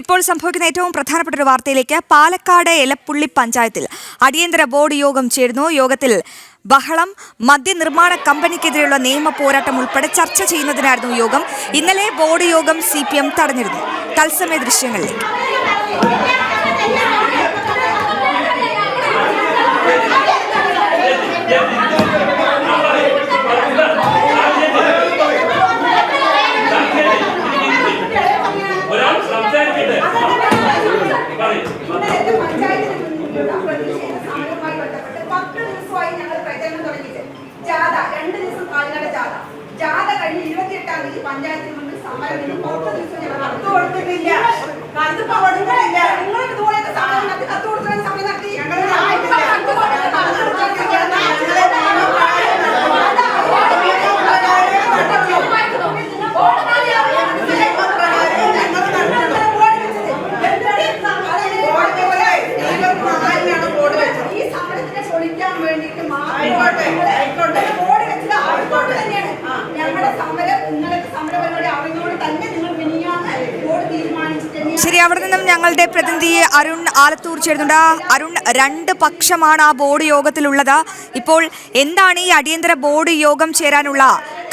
ഇപ്പോൾ സംഭവിക്കുന്ന ഏറ്റവും പ്രധാനപ്പെട്ട ഒരു വാർത്തയിലേക്ക്. പാലക്കാട് എലപ്പുള്ളി പഞ്ചായത്തിൽ അടിയന്തര ബോർഡ് യോഗം ചേർന്നു. യോഗത്തിൽ ബഹളം, മദ്യനിർമ്മാണ കമ്പനിക്കെതിരെയുള്ള നിയമ പോരാട്ടം ഉൾപ്പെടെ ചർച്ച ചെയ്യുന്നതിനായിരുന്നു യോഗം. ഇന്നലെ ബോർഡ് യോഗം CPM തടഞ്ഞിരുന്നു. തത്സമയ ദൃശ്യങ്ങളിലേക്ക്. ജാഥ കഴിഞ്ഞ് 28-ാം തീയതി പഞ്ചായത്തിന് മുന്നിൽ സമരം 10 ദിവസം ഞങ്ങൾ കത്ത് കൊടുത്തിട്ടില്ല. നിങ്ങൾ ഇതുപോലത്തെ സമരം നടത്തി കത്ത് കൊടുക്കാൻ സമയം നടത്തി ഈ സമരത്തിനെ പൊളിക്കാൻ വേണ്ടിയിട്ട് ശരി, അവിടെ നിന്നും ഞങ്ങളുടെ പ്രതിനിധി അരുൺ ആലത്തൂർ ചേരുന്നുണ്ട്. അരുൺ, രണ്ട് പക്ഷമാണ് ആ ബോർഡ് യോഗത്തിലുള്ളത്. ഇപ്പോൾ എന്താണ് ഈ അടിയന്തര ബോർഡ് യോഗം ചേരാനുള്ള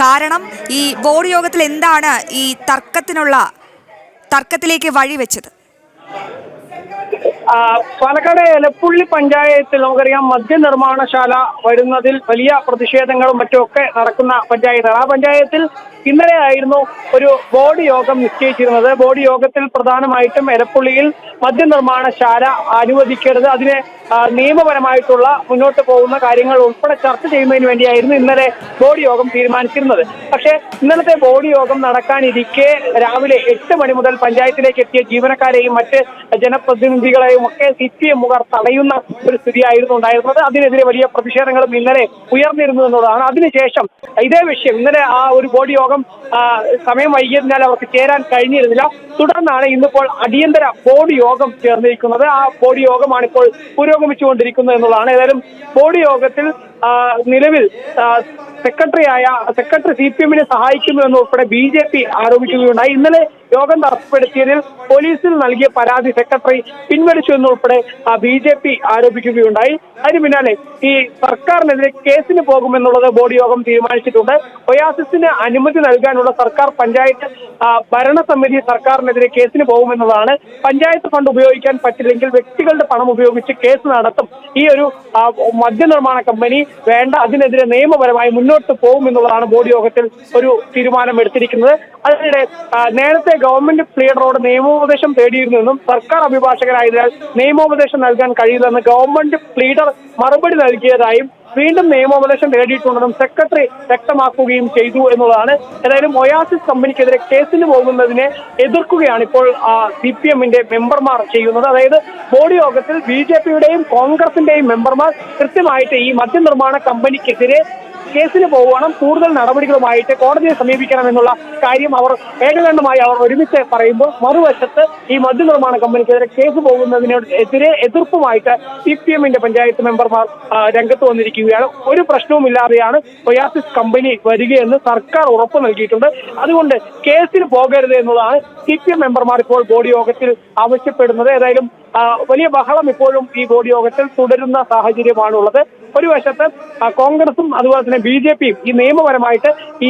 കാരണം? ഈ ബോർഡ് യോഗത്തിൽ എന്താണ് ഈ തർക്കത്തിലേക്ക് വഴിവെച്ചത്? പാലക്കാട് എലപ്പുള്ളി പഞ്ചായത്തിൽ നമുക്കറിയാം മദ്യനിർമ്മാണശാല വരുന്നതിൽ വലിയ പ്രതിഷേധങ്ങളും മറ്റുമൊക്കെ നടക്കുന്ന പഞ്ചായത്താണ്. ആ പഞ്ചായത്തിൽ ഇന്നലെ ആയിരുന്നു ഒരു ബോർഡ് യോഗം നിശ്ചയിച്ചിരുന്നത്. ബോർഡ് യോഗത്തിൽ പ്രധാനമായിട്ടും എലപ്പുള്ളിയിൽ മദ്യനിർമ്മാണശാല അനുവദിക്കരുത്, അതിനെ നിയമപരമായിട്ടുള്ള മുന്നോട്ട് പോകുന്ന കാര്യങ്ങൾ ഉൾപ്പെടെ ചർച്ച ചെയ്യുന്നതിന് വേണ്ടിയായിരുന്നു ഇന്നലെ ബോർഡ് യോഗം തീരുമാനിച്ചിരുന്നത്. പക്ഷേ ഇന്നലത്തെ ബോർഡ് യോഗം നടക്കാനിരിക്കെ രാവിലെ 8 മണി മുതൽ പഞ്ചായത്തിലേക്ക് എത്തിയ ജീവനക്കാരെയും മറ്റ് ജനപ്രതിനിധികളെയും ഒക്കെ CPM-കാർ തടയുന്ന ഒരു സ്ഥിതിയായിരുന്നു ഉണ്ടായിരുന്നത്. അതിനെതിരെ വലിയ പ്രതിഷേധങ്ങളും ഇന്നലെ ഉയർന്നിരുന്നു എന്നുള്ളതാണ്. അതിനുശേഷം ഇതേ വിഷയം ഇന്നലെ ആ ഒരു ബോർഡ് യോഗം സമയം വൈകിയതിനാൽ അവർക്ക് ചേരാൻ കഴിഞ്ഞിരുന്നില്ല. തുടർന്നാണ് ഇന്നിപ്പോൾ അടിയന്തര ബോർഡ് യോഗം ചേർന്നിരിക്കുന്നത്. ആ ബോർഡ് യോഗമാണ് ഇപ്പോൾ പുരോഗമിച്ചുകൊണ്ടിരിക്കുന്നത് എന്നുള്ളതാണ്. ഏതായാലും ബോർഡ് യോഗത്തിൽ നിലവിൽ സെക്രട്ടറി CPM-നെ സഹായിക്കുന്നു എന്നുൾപ്പെടെ BJP ആരോപിക്കുകയുണ്ടായി. ഇന്നലെ യോഗം തടസ്സപ്പെടുത്തിയതിൽ പോലീസിൽ നൽകിയ പരാതി സെക്രട്ടറി പിൻവലിച്ചു എന്നുൾപ്പെടെ BJP ആരോപിക്കുകയുണ്ടായി. അതിന് പിന്നാലെ ഈ സർക്കാരിനെതിരെ കേസിന് പോകുമെന്നുള്ളത് ബോർഡ് യോഗം തീരുമാനിച്ചിട്ടുണ്ട്. ഒയാസിസിന് അനുമതി നൽകാനുള്ള സർക്കാർ പഞ്ചായത്ത് ഭരണസമിതി സർക്കാരിനെതിരെ കേസിന് പോകുമെന്നുള്ളതാണ്. പഞ്ചായത്ത് ഫണ്ട് ഉപയോഗിക്കാൻ പറ്റില്ലെങ്കിൽ വ്യക്തികളുടെ പണം ഉപയോഗിച്ച് കേസ് നടത്തും. ഈ ഒരു മദ്യനിർമ്മാണ കമ്പനി വേണ്ട, അതിനെതിരെ നിയമപരമായി മുന്നോട്ട് പോകുമെന്നുള്ളതാണ് ബോർഡ് യോഗത്തിൽ ഒരു തീരുമാനം എടുത്തിരിക്കുന്നത്. അതിനിടെ നേരത്തെ ഗവൺമെന്റ് പ്ലീഡറോട് നിയമോപദേശം തേടിയിരുന്നെന്നും സർക്കാർ അഭിഭാഷകരായതിനാൽ നിയമോപദേശം നൽകാൻ കഴിയില്ലെന്ന് ഗവൺമെന്റ് പ്ലീഡർ മറുപടി നൽകിയതായും വീണ്ടും നിയമോപദേശം നേടിയിട്ടുണ്ടെന്നും സെക്രട്ടറി വ്യക്തമാക്കുകയും ചെയ്തു എന്നുള്ളതാണ്. ഏതായാലും ഒയാസിസ് കമ്പനിക്കെതിരെ കേസിന് പോകുന്നതിനെ എതിർക്കുകയാണ് ഇപ്പോൾ CPM-ന്റെ മെമ്പർമാർ ചെയ്യുന്നത്. അതായത് ബോർഡ് യോഗത്തിൽ BJP-യുടെയും കോൺഗ്രസിന്റെയും മെമ്പർമാർ കൃത്യമായിട്ട് ഈ മദ്യനിർമ്മാണ കമ്പനിക്കെതിരെ കേസിന് പോകണം, കൂടുതൽ നടപടികളുമായിട്ട് കോടതിയെ സമീപിക്കണം എന്നുള്ള കാര്യം ഏകകണ്ഠമായി അവർ ഒരുമിച്ച് പറയുമ്പോൾ, മറുവശത്ത് ഈ മദ്യനിർമ്മാണ കമ്പനിക്കെതിരെ കേസ് പോകുന്നതിനെതിരെ എതിർപ്പുമായിട്ട് CPM-ന്റെ പഞ്ചായത്ത് മെമ്പർമാർ രംഗത്ത് വന്നിരിക്കുകയാണ്. ഒരു പ്രശ്നവുമില്ലാതെയാണ് ഒയാസിസ് കമ്പനി വരികയെന്ന് സർക്കാർ ഉറപ്പ് നൽകിയിട്ടുണ്ട്. അതുകൊണ്ട് കേസിന് പോകരുത് എന്നുള്ളതാണ് CPM മെമ്പർമാർ ഇപ്പോൾ ബോർഡ് യോഗത്തിൽ ആവശ്യപ്പെടുന്നത്. ഏതായാലും വലിയ ബഹളം ഇപ്പോഴും ഈ ബോർഡ് യോഗത്തിൽ തുടരുന്ന സാഹചര്യമാണുള്ളത്. ഒരു വശത്ത് കോൺഗ്രസും അതുപോലെ തന്നെ BJP-യും ഈ നിയമപരമായിട്ട് ഈ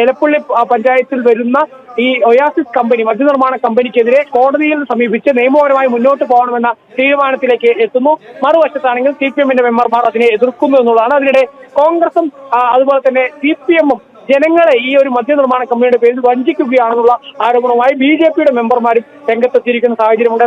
എലപ്പുള്ളി പഞ്ചായത്തിൽ വരുന്ന ഈ ഒയാസിസ് കമ്പനി മദ്യനിർമ്മാണ കമ്പനിക്കെതിരെ കോടതിയിൽ സമീപിച്ച് നിയമപരമായി മുന്നോട്ട് പോകണമെന്ന തീരുമാനത്തിലേക്ക് എത്തുന്നു. മറുവശത്താണെങ്കിൽ CPM-ന്റെ മെമ്പർമാർ അതിനെ എതിർക്കുന്നു എന്നുള്ളതാണ്. അതിനിടെ കോൺഗ്രസും അതുപോലെ തന്നെ CPM-ഉം ജനങ്ങളെ ഈ ഒരു മദ്യനിർമ്മാണ കമ്പനിയുടെ പേരിൽ വഞ്ചിക്കുകയാണെന്നുള്ള ആരോപണവുമായി BJP-യുടെ മെമ്പർമാരും രംഗത്തെത്തിയിരിക്കുന്ന സാഹചര്യമുണ്ട്.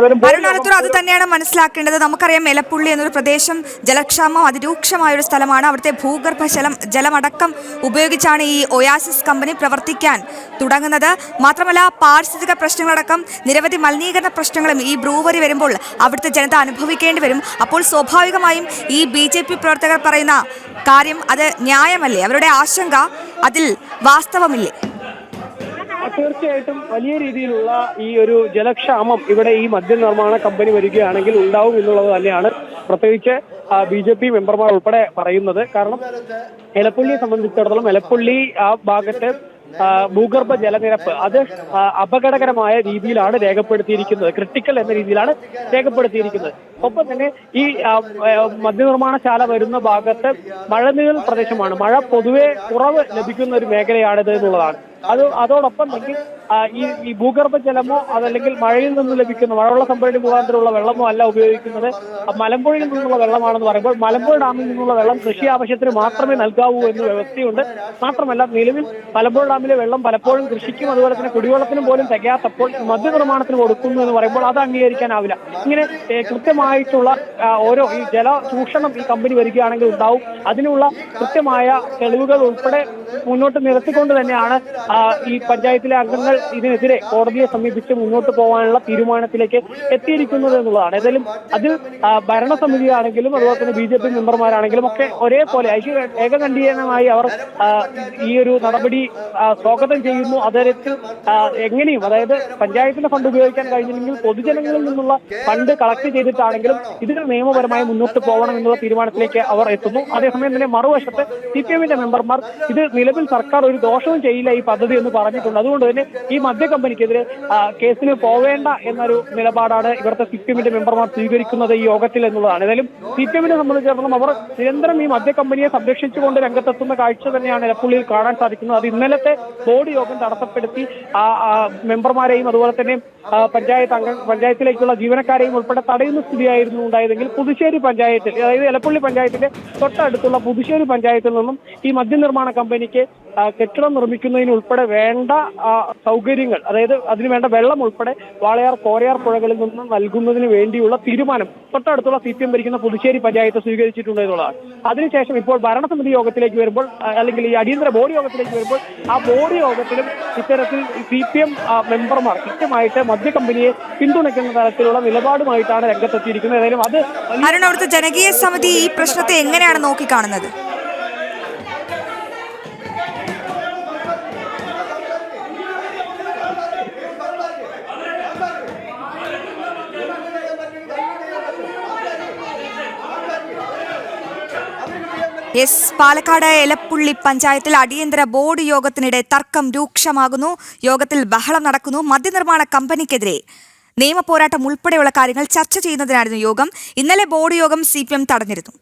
അത് തന്നെയാണ് മനസ്സിലാക്കേണ്ടത്. നമുക്കറിയാം എലപ്പുള്ളി എന്നൊരു പ്രദേശം ജലക്ഷാമം അതിരൂക്ഷമായ ഒരു സ്ഥലമാണ്. അവിടുത്തെ ഭൂഗർഭ ജലമടക്കം ഉപയോഗിച്ചാണ് ഈ ഒയാസിസ് കമ്പനി പ്രവർത്തിക്കാൻ തുടങ്ങുന്നത്. മാത്രമല്ല പാരിസ്ഥിതിക പ്രശ്നങ്ങളടക്കം നിരവധി മലിനീകരണ പ്രശ്നങ്ങളും ഈ ബ്രൂവറി വരുമ്പോൾ അവിടുത്തെ ജനത അനുഭവിക്കേണ്ടി വരും. അപ്പോൾ സ്വാഭാവികമായും ഈ BJP പ്രവർത്തകർ പറയുന്ന കാര്യം അത് ന്യായമല്ലേ? അവരുടെ ആശങ്ക അതിൽ വാസ്തവമില്ലേ? തീർച്ചയായിട്ടും വലിയ രീതിയിലുള്ള ഈ ഒരു ജലക്ഷാമം ഇവിടെ ഈ മദ്യനിർമ്മാണ കമ്പനി വരികയാണെങ്കിൽ ഉണ്ടാവും എന്നുള്ളത് തന്നെയാണ് പ്രത്യേകിച്ച് BJP മെമ്പർമാർ ഉൾപ്പെടെ പറയുന്നത്. കാരണം എലപ്പുള്ളിയെ സംബന്ധിച്ചിടത്തോളം എലപ്പുള്ളി ആ ഭാഗത്ത് ഭൂഗർഭ ജലനിരപ്പ് അത് അപകടകരമായ രീതിയിലാണ് രേഖപ്പെടുത്തിയിരിക്കുന്നത്, ക്രിട്ടിക്കൽ എന്ന രീതിയിലാണ് രേഖപ്പെടുത്തിയിരിക്കുന്നത്. ഒപ്പം തന്നെ ഈ മദ്യനിർമ്മാണശാല വരുന്ന ഭാഗത്ത് മഴനിഴൽ പ്രദേശമാണ്, മഴ പൊതുവെ കുറവ് ലഭിക്കുന്ന ഒരു മേഖലയാണിത് എന്നുള്ളതാണ്. അതോടൊപ്പം തന്നെ ഈ ഭൂഗർഭ ജലമോ അതല്ലെങ്കിൽ മഴയിൽ നിന്ന് ലഭിക്കുന്ന മഴവെള്ള സംഭരണി മുഖാന്തരമുള്ള വെള്ളമോ അല്ല ഉപയോഗിക്കുന്നത്, മലമ്പുഴയിൽ നിന്നുള്ള വെള്ളമാണെന്ന് പറയുമ്പോൾ മലമ്പുഴ ഡാമിൽ നിന്നുള്ള വെള്ളം കൃഷി ആവശ്യത്തിന് മാത്രമേ നൽകാവൂ എന്ന് വ്യവസ്ഥയുണ്ട്. മാത്രമല്ല നിലവിൽ മലമ്പുഴ ഡാമിലെ വെള്ളം പലപ്പോഴും കൃഷിക്കും അതുപോലെ തന്നെ കുടിവെള്ളത്തിനും പോലും തികയാത്തപ്പോൾ മദ്യനിർമ്മാണത്തിന് കൊടുക്കുന്നു എന്ന് പറയുമ്പോൾ അത് അംഗീകരിക്കാനാവില്ല. ഇങ്ങനെ കൃത്യമായിട്ടുള്ള ഓരോ ഈ ജല ചൂഷണം ഈ കമ്പനി വരികയാണെങ്കിൽ ഉണ്ടാവും. അതിനുള്ള കൃത്യമായ തെളിവുകൾ ഉൾപ്പെടെ മുന്നോട്ട് നിർത്തിക്കൊണ്ട് തന്നെയാണ് ഈ പഞ്ചായത്തിലെ അംഗങ്ങൾ ഇതിനെതിരെ കോടതിയെ സമീപിച്ച് മുന്നോട്ട് പോകാനുള്ള തീരുമാനത്തിലേക്ക് എത്തിയിരിക്കുന്നത് എന്നുള്ളതാണ്. ഏതായാലും അതിൽ ഭരണസമിതിയാണെങ്കിലും അതുപോലെ തന്നെ BJP മെമ്പർമാരാണെങ്കിലും ഒക്കെ ഒരേപോലെ ഏകകണ്ഠീയമായി അവർ ഈ ഒരു നടപടി സ്വാഗതം ചെയ്യുന്നു. അതരത്തിൽ എങ്ങനെയും, അതായത് പഞ്ചായത്തിന്റെ ഫണ്ട് ഉപയോഗിക്കാൻ കഴിഞ്ഞില്ലെങ്കിൽ പൊതുജനങ്ങളിൽ നിന്നുള്ള ഫണ്ട് കളക്ട് ചെയ്തിട്ടാണെങ്കിലും ഇതിന് നിയമപരമായി മുന്നോട്ട് പോകണം എന്നുള്ള തീരുമാനത്തിലേക്ക് അവർ എത്തുന്നു. അതേസമയം തന്നെ മറുവശത്ത് CPM-ന്റെ മെമ്പർമാർ ഇത് നിലവിൽ സർക്കാർ ഒരു ദോഷവും ചെയ്യില്ല ഈ പദ്ധതി എന്ന് പറഞ്ഞിട്ടുണ്ട്. അതുകൊണ്ട് തന്നെ ഈ മദ്യ കമ്പനിക്കെതിരെ കേസിന് പോവേണ്ട എന്നൊരു നിലപാടാണ് ഇവിടുത്തെ CPM-ന്റെ മെമ്പർമാർ സ്വീകരിക്കുന്നത് ഈ യോഗത്തിൽ എന്നുള്ളതാണ്. ഏതായാലും CPM-നെ സംബന്ധിച്ചിടത്തോളം അവർ നിരന്തരം ഈ മദ്യ കമ്പനിയെ സംരക്ഷിച്ചുകൊണ്ട് രംഗത്തെത്തുന്ന കാഴ്ച തന്നെയാണ് എലപ്പുള്ളിയിൽ കാണാൻ സാധിക്കുന്നത്. അത് ഇന്നലത്തെ ബോർഡ് യോഗം തടസ്സപ്പെടുത്തി മെമ്പർമാരെയും അതുപോലെ തന്നെ പഞ്ചായത്തിലേക്കുള്ള ജീവനക്കാരെയും ഉൾപ്പെടെ തടയുന്ന സ്ഥിതിയായിരുന്നു ഉണ്ടായതെങ്കിൽ പുതുശ്ശേരി പഞ്ചായത്തിൽ, അതായത് എലപ്പുള്ളി പഞ്ചായത്തിന്റെ തൊട്ടടുത്തുള്ള പുതുശ്ശേരി പഞ്ചായത്തിൽ നിന്നും ഈ മദ്യനിർമ്മാണ കമ്പനിക്ക് കെട്ടിടം നിർമ്മിക്കുന്നതിന് ഉൾപ്പെടെ വേണ്ട സൗകര്യങ്ങൾ, അതായത് അതിനുവേണ്ട വെള്ളം ഉൾപ്പെടെ വാളയാർ കോരയാർ പുഴകളിൽ നിന്ന് നൽകുന്നതിന് വേണ്ടിയുള്ള തീരുമാനം തൊട്ടടുത്തുള്ള CPM ഭരിക്കുന്ന പുതുശ്ശേരി പഞ്ചായത്ത് സ്വീകരിച്ചിട്ടുണ്ട് എന്നുള്ളതാണ്. അതിനുശേഷം ഇപ്പോൾ ഭരണസമിതി യോഗത്തിലേക്ക് വരുമ്പോൾ, അല്ലെങ്കിൽ ഈ അടിയന്തര ബോർഡ് യോഗത്തിലേക്ക് വരുമ്പോൾ ആ ബോർഡ് യോഗത്തിലും ഇത്തരത്തിൽ CPM മെമ്പർമാർ കൃത്യമായിട്ട് മദ്യ കമ്പനിയെ പിന്തുണയ്ക്കുന്ന തരത്തിലുള്ള നിലപാടുമായിട്ടാണ് രംഗത്തെത്തിയിരിക്കുന്നത്. ഏതായാലും അത് അവിടുത്തെ ജനകീയ സമിതി ഈ പ്രശ്നത്തെ എങ്ങനെയാണ് നോക്കിക്കാണുന്നത്? പാലക്കാട് എലപ്പുള്ളി പഞ്ചായത്തിൽ അടിയന്തര ബോർഡ് യോഗത്തിനിടെ തർക്കം രൂക്ഷമാകുന്നു. യോഗത്തിൽ ബഹളം നടക്കുന്നു. മദ്യനിർമ്മാണ കമ്പനിക്കെതിരെ നിയമപോരാട്ടം ഉൾപ്പെടെയുള്ള കാര്യങ്ങൾ ചർച്ച ചെയ്യുന്നതിനായിരുന്നു യോഗം. ഇന്നലെ ബോർഡ് യോഗം CPM തടഞ്ഞിരുന്നു.